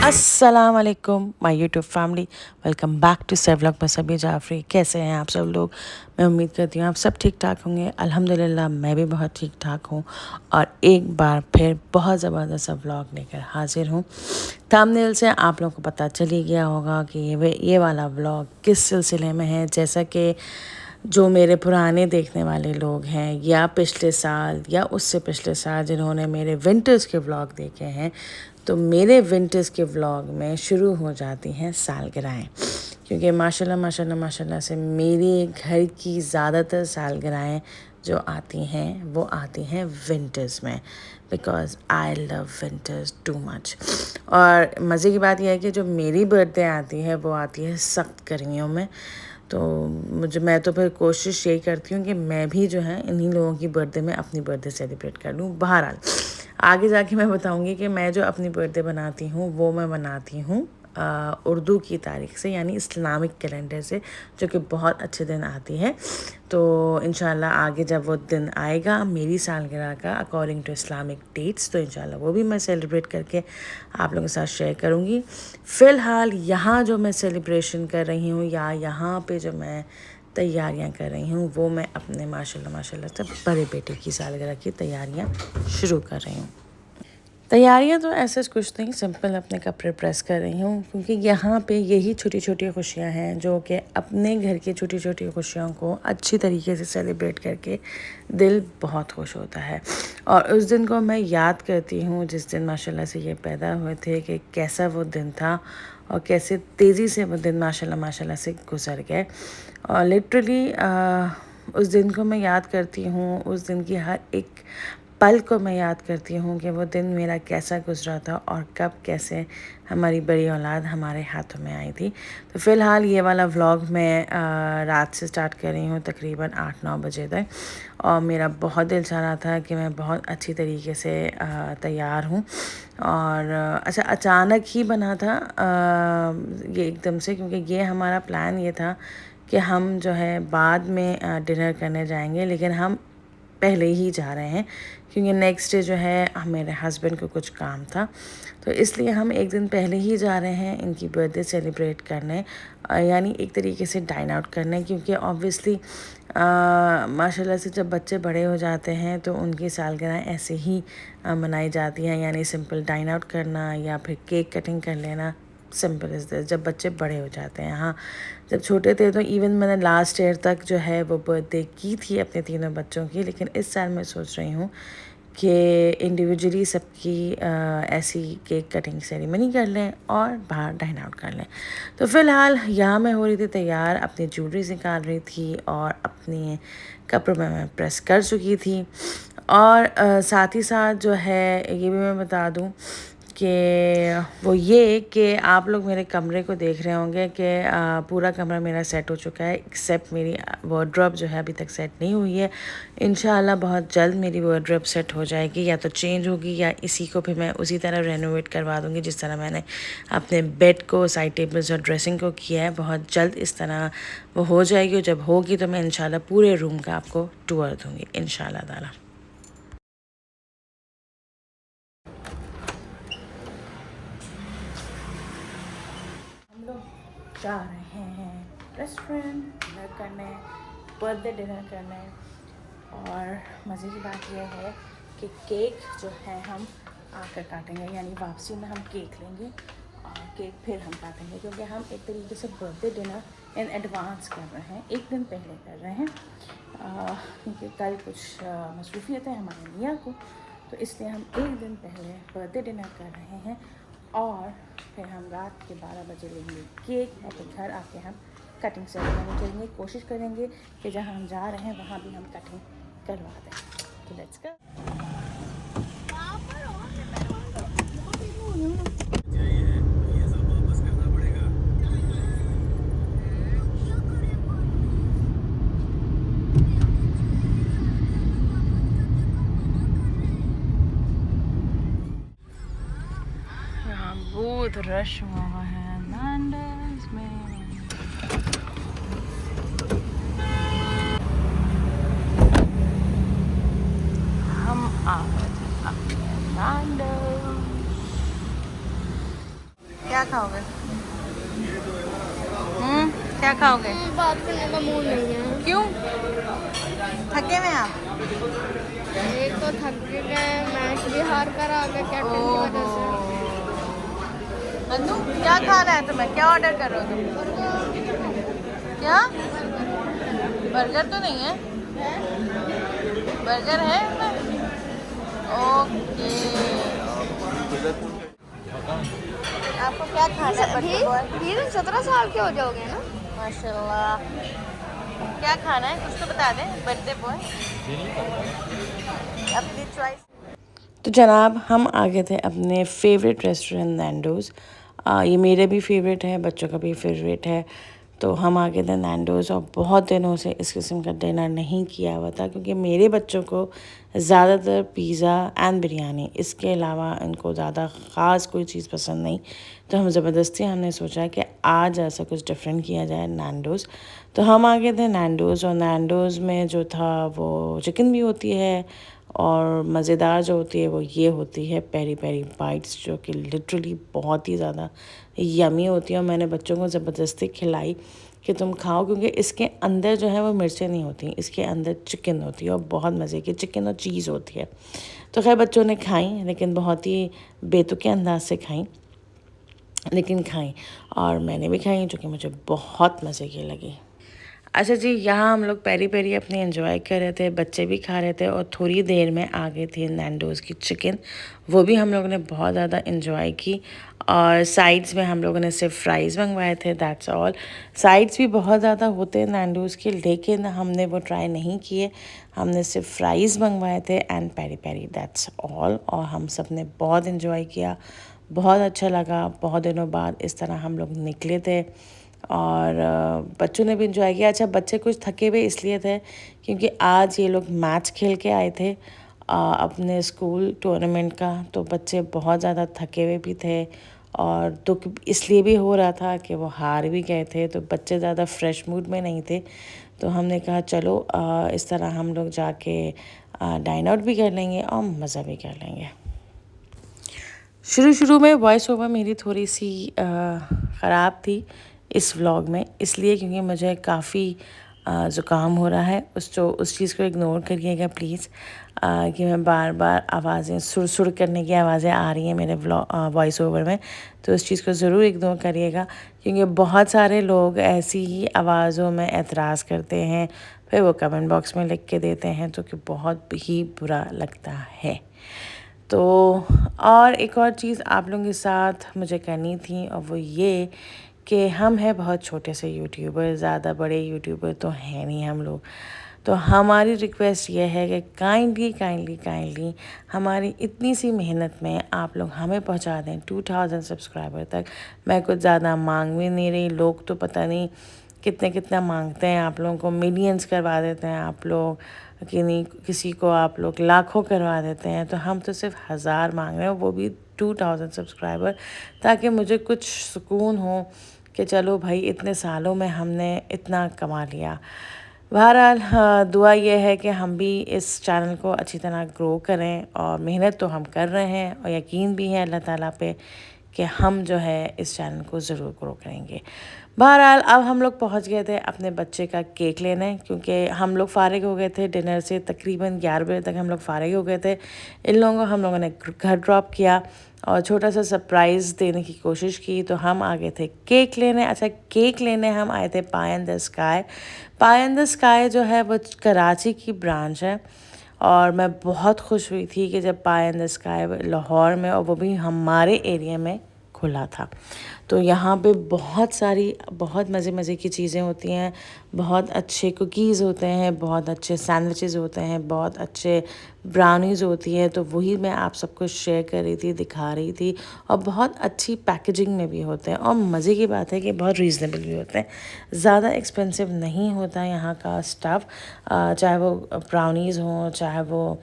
अस्सलाम वालेकुम my YouTube family. Welcome back to सेवलॉग में सभी जाफरी। कैसे हैं आप सब लोग? मैं उम्मीद करती हूँ आप सब ठीक ठाक होंगे। अल्हम्दुलिल्लाह मैं भी बहुत ठीक ठाक हूँ और एक बार फिर बहुत ज़बरदस्त सा व्लॉग लेकर हाजिर हूँ। थंबनेल से आप लोगों को पता चल ही गया होगा कि ये वाला व्लॉग किस सिलसिले में है। जैसा कि जो मेरे पुराने देखने वाले लोग हैं या पिछले साल या उससे पिछले साल जिन्होंने मेरे विंटर्स के व्लॉग देखे हैं, तो मेरे विंटर्स के व्लॉग में शुरू हो जाती हैं सालगिरहें। क्योंकि माशाल्लाह माशाल्लाह माशाल्लाह से मेरे घर की ज़्यादातर सालगिरहें जो आती हैं वो आती हैं विंटर्स में, because I love winters too much. और मज़े की बात यह है कि जो मेरी बर्थडे आती है वो आती है सख्त गर्मियों में। तो मैं तो फिर कोशिश यही करती हूँ कि मैं भी जो है इन्हीं लोगों की बर्थडे में अपनी बर्थडे सेलिब्रेट कर लूँ। बहरहाल आगे जाके मैं बताऊँगी कि मैं जो अपनी बर्थडे बनाती हूँ वो मैं बनाती हूँ उर्दू की तारीख से, यानी इस्लामिक कैलेंडर से, जो कि बहुत अच्छे दिन आती है। तो इंशाल्लाह आगे जब वो दिन आएगा मेरी सालगिरह का अकॉर्डिंग टू इस्लामिक डेट्स, तो इंशाल्लाह वो भी मैं सेलिब्रेट करके आप लोगों के साथ शेयर करूँगी। फ़िलहाल यहाँ जो मैं सेलिब्रेशन कर रही हूँ या यहाँ पे जो मैं तैयारियाँ कर रही हूँ वो मैं अपने माशाल्लाह माशाल्लाह से बड़े बेटे की सालगिरह की तैयारियाँ शुरू कर रही हूँ। तैयारियाँ तो ऐसे कुछ नहीं, सिंपल अपने कपड़े प्रेस कर रही हूँ, क्योंकि यहाँ पे यही छोटी छोटी खुशियाँ हैं जो कि अपने घर की छोटी छोटी खुशियों को अच्छी तरीके से सेलिब्रेट करके दिल बहुत खुश होता है। और उस दिन को मैं याद करती हूँ जिस दिन माशाल्लाह से ये पैदा हुए थे, कि कैसा वो दिन था और कैसे तेज़ी से वो दिन माशाल्लाह माशाल्लाह से गुजर गए। और लिटरली उस दिन को मैं याद करती हूँ, उस दिन की हर एक पल को मैं याद करती हूँ कि वो दिन मेरा कैसा गुजरा था और कब कैसे हमारी बड़ी औलाद हमारे हाथों में आई थी। तो फ़िलहाल ये वाला व्लॉग मैं रात से स्टार्ट कर रही हूँ तकरीबन 8-9 बजे तक, और मेरा बहुत दिल चाह रहा था कि मैं बहुत अच्छी तरीके से तैयार हूँ। और अच्छा अचानक ही बना था ये एकदम से, क्योंकि ये हमारा प्लान ये था कि हम जो है बाद में डिनर करने जाएंगे, लेकिन हम पहले ही जा रहे हैं क्योंकि नेक्स्ट डे जो है मेरे हस्बैंड को कुछ काम था, तो इसलिए हम एक दिन पहले ही जा रहे हैं इनकी बर्थडे सेलिब्रेट करने, यानी एक तरीके से डाइन आउट करने। क्योंकि ऑब्वियसली माशाल्लाह से जब बच्चे बड़े हो जाते हैं तो उनकी सालगिरह ऐसे ही मनाई जाती हैं, यानी सिंपल डाइन आउट करना या फिर केक कटिंग कर लेना, सिंपल इज़ दिस, जब बच्चे बड़े हो जाते हैं। हाँ, जब छोटे थे तो इवन मैंने लास्ट ईयर तक जो है वो बर्थडे की थी अपने तीनों बच्चों की, लेकिन इस साल मैं सोच रही हूँ कि इंडिविजुअली सबकी ऐसी केक कटिंग सेरेमनी कर लें और बाहर डाइन आउट कर लें। तो फ़िलहाल यहाँ मैं हो रही थी तैयार, अपनी ज्वेलरीज निकाल रही थी और अपने कपड़ों में मैं प्रेस कर चुकी थी। और साथ ही साथ जो है ये भी मैं बता दूँ कि वो ये कि आप लोग मेरे कमरे को देख रहे होंगे कि पूरा कमरा मेरा सेट हो चुका है, एक्सेप्ट मेरी वार्डरोब जो है अभी तक सेट नहीं हुई है। इंशाल्लाह बहुत जल्द मेरी वार्डरोब सेट हो जाएगी, या तो चेंज होगी या इसी को फिर मैं उसी तरह रेनोवेट करवा दूँगी जिस तरह मैंने अपने बेड को, साइड टेबल्स और ड्रेसिंग को किया है। बहुत जल्द इस तरह वो हो जाएगी, और जब होगी तो मैं इंशाल्लाह पूरे रूम का आपको टूर दूँगी इंशाल्लाह ताला। हम लोग जा रहे हैं रेस्टोरेंट डिनर करने, बर्थडे डिनर करने। और मज़े की बात यह है कि केक जो है हम आकर काटेंगे, यानी वापसी में हम केक लेंगे और केक फिर हम काटेंगे, क्योंकि हम एक तरीके से बर्थडे डिनर इन एडवांस कर रहे हैं, एक दिन पहले कर रहे हैं, क्योंकि कल कुछ मसरूफियत है हमारे मियाँ को, तो इसलिए हम एक दिन पहले बर्थडे डिनर कर रहे हैं। और फिर हम रात के 12 बजे लेंगे केक और फिर घर आके हम कटिंग सेरेमनी करेंगे। कोशिश करेंगे कि जहाँ हम जा रहे हैं वहाँ भी हम कटिंग करवा दें। तो लेट्स गो। यहाँ बहुत रश हुआ है लैंडर्स में। हम आ गए लैंडर्स। क्या खाओगे? क्या खाओगे? बात करने का मूड नहीं है। क्यों? थके हुए आप? एक तो थक गए, मैच भी हार कर आ गए कैप्टन की वजह से। नन्नू क्या खाना है तुम्हें? क्या ऑर्डर कर रहे हो तुम? क्या? बर्गर तो नहीं है? बर्गर है? ओके। आपको क्या खाना है? भी 17 साल के हो जाओगे ना? माशाल्लाह। क्या खाना है कुछ तो बता दें, बर्थडे बॉय। अपनी चॉइस। तो जनाब हम आ गए थे अपने फेवरेट रेस्टोरेंट नैंडोज़। ये मेरे भी फेवरेट है, बच्चों का भी फेवरेट है। तो हम आ गए थे नैंडोज़ और बहुत दिनों से इस किस्म का डिनर नहीं किया हुआ था क्योंकि मेरे बच्चों को ज़्यादातर पिज़्ज़ा एंड बिरयानी, इसके अलावा इनको ज़्यादा ख़ास कोई चीज़ पसंद नहीं। तो हम ज़बरदस्ती हमने सोचा कि आज ऐसा कुछ डिफरेंट किया जाए नैंडोज़। तो हम आ गए थे नैंडोज़ और नैंडोज़ में जो था वो चिकन भी होती है और मज़ेदार जो होती है वो ये होती है पेरी पेरी बाइट्स, जो कि लिटरली बहुत ही ज़्यादा यमी होती है। और मैंने बच्चों को ज़बरदस्ती खिलाई कि तुम खाओ क्योंकि इसके अंदर जो है वो मिर्चें नहीं होती, इसके अंदर चिकन होती है और बहुत मज़े की चिकन और चीज़ होती है। तो खैर बच्चों ने खाई, लेकिन बहुत ही बेतुके अंदाज से खाई, लेकिन खाई। और मैंने भी खाई जो कि मुझे बहुत मज़े की लगी। अच्छा जी, यहाँ हम लोग पेरी पेरी अपनी एंजॉय कर रहे थे, बच्चे भी खा रहे थे और थोड़ी देर में आ गई थी नैंडोज़ की चिकन। वो भी हम लोगों ने बहुत ज़्यादा एंजॉय की। और साइड्स में हम लोगों ने सिर्फ फ्राइज़ मंगवाए थे, दैट्स ऑल। साइड्स भी बहुत ज़्यादा होते हैं नैंडोज़ के, लेकिन हमने वो ट्राई नहीं किए। हमने सिर्फ फ्राइज़ मंगवाए थे and peri peri, that's all. और हम सब ने बहुत एंजॉय किया, बहुत अच्छा लगा। बहुत दिनों बाद इस तरह हम लोग निकले थे और बच्चों ने भी इंजॉय किया। अच्छा, बच्चे कुछ थके हुए इसलिए थे क्योंकि आज ये लोग मैच खेल के आए थे अपने स्कूल टूर्नामेंट का। तो बच्चे बहुत ज़्यादा थके हुए भी थे और दुख इसलिए भी हो रहा था कि वो हार भी गए थे, तो बच्चे ज़्यादा फ्रेश मूड में नहीं थे। तो हमने कहा चलो इस तरह हम लोग जाके डाइन आउट भी कर लेंगे और मज़ा भी कर लेंगे। शुरू में वॉइस ओवर मेरी थोड़ी सी ख़राब थी इस व्लॉग में, इसलिए क्योंकि मुझे काफ़ी ज़ुकाम हो रहा है। उस चीज़ को इग्नोर करिएगा प्लीज़ कि मैं बार बार आवाज़ें सुर करने की आवाज़ें आ रही हैं मेरे वॉइस ओवर में। तो उस चीज़ को ज़रूर इग्नोर करिएगा क्योंकि बहुत सारे लोग ऐसी ही आवाज़ों में एतराज़ करते हैं, फिर वो कमेंट बॉक्स में लिख के देते हैं, तो कि बहुत ही बुरा लगता है। तो और एक और चीज़ आप लोगों के साथ मुझे करनी थी और वो ये कि हम हैं बहुत छोटे से यूट्यूबर, ज़्यादा बड़े यूट्यूबर तो हैं नहीं हम लोग। तो हमारी रिक्वेस्ट ये है कि काइंडली हमारी इतनी सी मेहनत में आप लोग हमें पहुंचा दें 2000 सब्सक्राइबर तक। मैं कुछ ज़्यादा मांग भी नहीं रही, लोग तो पता नहीं कितना मांगते हैं, आप लोगों को मिलियंस करवा देते हैं आप लोग, कि नहीं किसी को आप लोग लाखों करवा देते हैं। तो हम तो सिर्फ 1000 मांग रहे हैं, वो भी 2000 सब्सक्राइबर, ताकि मुझे कुछ सुकून हो कि चलो भाई इतने सालों में हमने इतना कमा लिया। बहरहाल दुआ ये है कि हम भी इस चैनल को अच्छी तरह ग्रो करें और मेहनत तो हम कर रहे हैं और यकीन भी है अल्लाह ताला पे कि हम जो है इस चैनल को ज़रूर ग्रो करेंगे। बहरहाल अब हम लोग पहुंच गए थे अपने बच्चे का केक लेने, क्योंकि हम लोग फ़ारिग हो गए थे डिनर से, तकरीबन 11 बजे तक हम लोग फ़ारिग हो गए थे। इन लोगों को हम लोगों ने घर ड्रॉप किया और छोटा सा सरप्राइज़ देने की कोशिश की। तो हम आ गए थे केक लेने। अच्छा, केक लेने हम आए थे pie in the sky. Pie in the sky जो है वो कराची की ब्रांच है और मैं बहुत खुश हुई थी कि जब पाई इन द स्काई लाहौर में, और वो भी हमारे एरिया में खुला था। तो यहाँ पे बहुत सारी बहुत मज़े की चीज़ें होती हैं, बहुत अच्छे कुकीज़ होते हैं, बहुत अच्छे सैंडविचेस होते हैं, बहुत अच्छे ब्राउनीज़ होती हैं। तो वही मैं आप सबको शेयर कर रही थी, दिखा रही थी। और बहुत अच्छी पैकेजिंग में भी होते हैं और मज़े की बात है कि बहुत रीज़नेबल भी होते हैं, ज़्यादा एक्सपेंसिव नहीं होता यहाँ का स्टफ़, चाहे वो ब्राउनीज़ हों चाहे वो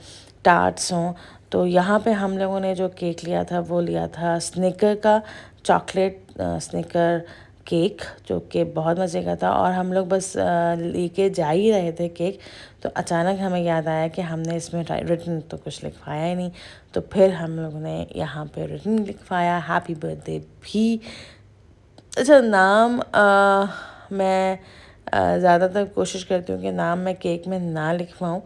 टार्ट्स हों। तो यहाँ पे हम लोगों ने जो केक लिया था वो लिया था स्निकर का, चॉकलेट स्निकर केक, जो कि बहुत मज़े का था। और हम लोग बस लेके जा ही रहे थे केक, तो अचानक हमें याद आया कि हमने इसमें रिटन तो कुछ लिखवाया ही नहीं। तो फिर हम लोगों ने यहाँ पे रिटन लिखवाया हैप्पी बर्थडे भी। अच्छा, नाम मैं ज़्यादातर कोशिश करती हूँ कि नाम मैं केक में ना लिखवाऊँ,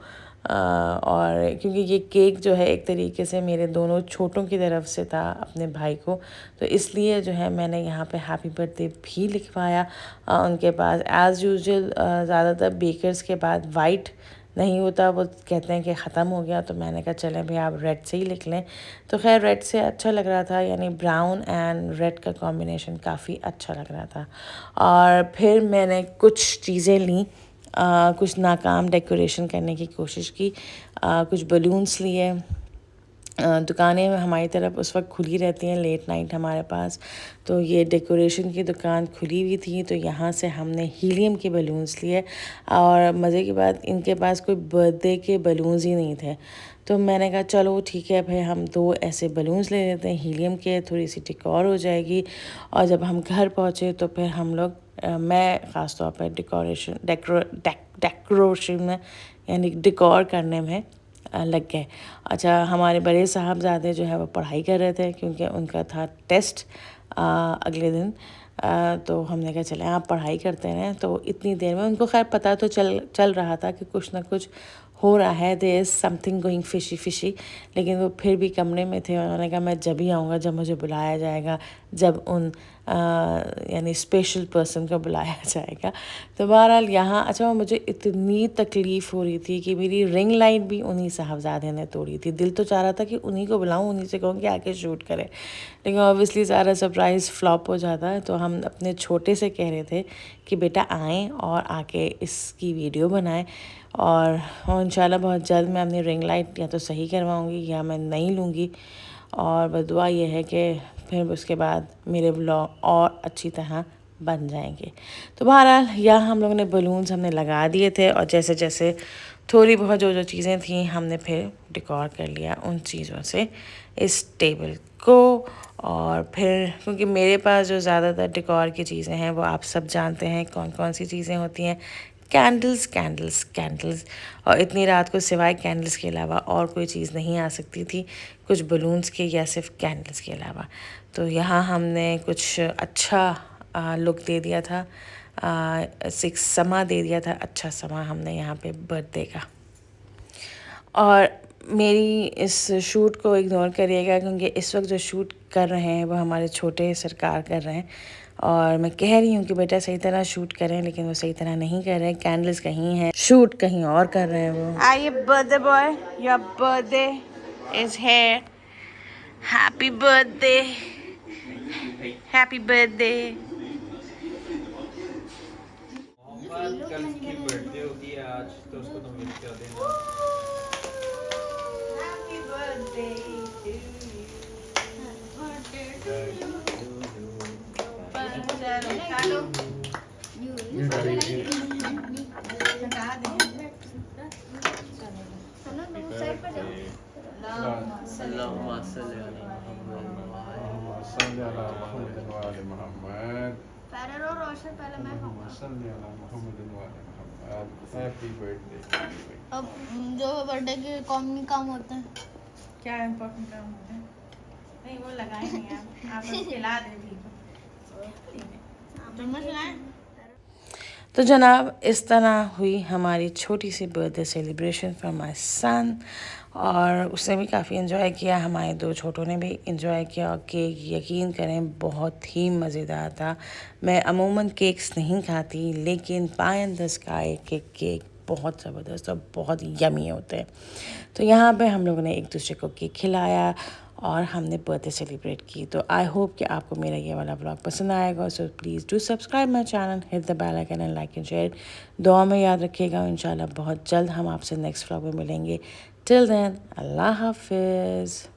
और क्योंकि ये केक जो है एक तरीके से मेरे दोनों छोटों की तरफ से था अपने भाई को, तो इसलिए जो है मैंने यहाँ पे हैप्पी बर्थडे भी लिखवाया। उनके पास एज़ यूजुअल ज़्यादातर बेकर्स के बाद वाइट नहीं होता, वो कहते हैं कि ख़त्म हो गया, तो मैंने कहा चलें भाई आप रेड से ही लिख लें। तो खैर रेड से अच्छा लग रहा था, यानी ब्राउन एंड रेड का कॉम्बिनेशन काफ़ी अच्छा लग रहा था। और फिर मैंने कुछ चीज़ें लीं, कुछ नाकाम डेकोरेशन करने की कोशिश की, कुछ बलून्स लिए। दुकानें हमारी तरफ उस वक्त खुली रहती हैं लेट नाइट हमारे पास, तो ये डेकोरेशन की दुकान खुली हुई थी, तो यहाँ से हमने हीलियम के बलून्स लिए। और मज़े की बात, इनके पास कोई बर्थडे के बलून्स ही नहीं थे, तो मैंने कहा चलो ठीक है भाई, हम 2 ऐसे बलून्स ले लेते हैं हीलियम के, थोड़ी सी डेकोर हो जाएगी। और जब हम घर पहुँचे तो फिर हम लोग मैं ख़ास तौर पर डेकोरेशन में यानी डेकोर करने में लग गए। अच्छा, हमारे बड़े साहबज़ादे जो है वो पढ़ाई कर रहे थे, क्योंकि उनका था टेस्ट अगले दिन। तो हमने कहा चले आप पढ़ाई करते रहें। तो इतनी देर में उनको खैर पता तो चल रहा था कि कुछ ना कुछ हो रहा है, there is something going fishy fishy, लेकिन वो फिर भी कमरे में थे। उन्होंने कहा मैं जब ही आऊँगा जब मुझे बुलाया जाएगा, जब उन यानी स्पेशल पर्सन को बुलाया जाएगा। तो बहरहाल यहाँ अच्छा, मुझे इतनी तकलीफ़ हो रही थी कि मेरी रिंग लाइट भी उन्हीं साहबज़ादे ने तोड़ी थी। दिल तो चाह रहा था कि उन्हीं को बुलाऊँ, उन्हीं से कहूँ कि आके शूट करें, लेकिन ऑब्वियसली सारा सरप्राइज़ फ्लॉप हो जाता है। तो हम अपने छोटे से कह रहे थे कि बेटा आएँ और आके इसकी वीडियो बनाएं, और इंशाल्लाह बहुत जल्द मैं अपनी रिंग लाइट या तो सही करवाऊँगी या मैं नई लूँगी। और बस दुआ ये है कि फिर उसके बाद मेरे ब्लॉग और अच्छी तरह बन जाएंगे। तो बहरहाल यहाँ हम लोगों ने बलून्स हमने लगा दिए थे, और जैसे जैसे थोड़ी बहुत जो चीज़ें थी हमने फिर डेकोर कर लिया उन चीज़ों से इस टेबल को। और फिर क्योंकि मेरे पास जो ज़्यादातर डेकोर की चीज़ें हैं वो आप सब जानते हैं कौन कौन सी चीज़ें होती हैं, कैंडल्स कैंडल्स कैंडल्स। और इतनी रात को सिवाय कैंडल्स के अलावा और कोई चीज़ नहीं आ सकती थी, कुछ बलून्स के या सिर्फ कैंडल्स के अलावा। तो यहाँ हमने कुछ अच्छा लुक दे दिया था, समा दे दिया था, अच्छा समा हमने यहाँ पे बर्थडे का। और मेरी इस शूट को इग्नोर करिएगा, क्योंकि इस वक्त जो शूट कर रहे हैं वो हमारे छोटे सरकार कर रहे हैं, और मैं कह रही हूँ कि बेटा सही तरह शूट करें, लेकिन वो सही तरह नहीं कर रहे हैं। कैंडल्स कहीं हैं, शूट कहीं और कर रहे हैं वो। आइए birthday boy, your birthday is here, happy birthday, happy birthday. कल की बर्थडे होगी आज, तो उसको तुम विश कर देना। Happy birthday happy birthday. अब जो बर्थडे के काम होते हैं, क्या इम्पोर्टेंट काम होता है? नहीं वो लगाए नहीं आप खिला दें तो जनाब इस तरह हुई हमारी छोटी सी birthday celebration for my son, और उसने भी काफ़ी इन्जॉय किया, हमारे 2 छोटों ने भी इन्जॉय किया। और केक यकीन करें बहुत ही मज़ेदार था। मैं अमूमन केक्स नहीं खाती, लेकिन पाई इन द स्काई के केक बहुत ज़बरदस्त और बहुत यमी होते हैं। तो यहाँ पे हम लोगों ने एक दूसरे को केक खिलाया और हमने बर्थडे सेलिब्रेट की। तो आई होप कि आपको मेरा ये वाला व्लॉग पसंद आएगा। So please do subscribe my channel, hit the bell icon and like and share. दुआ में याद रखिएगा। इंशाल्लाह बहुत जल्द हम आपसे नेक्स्ट व्लॉग में मिलेंगे। टिल देन अल्लाह हाफिज़।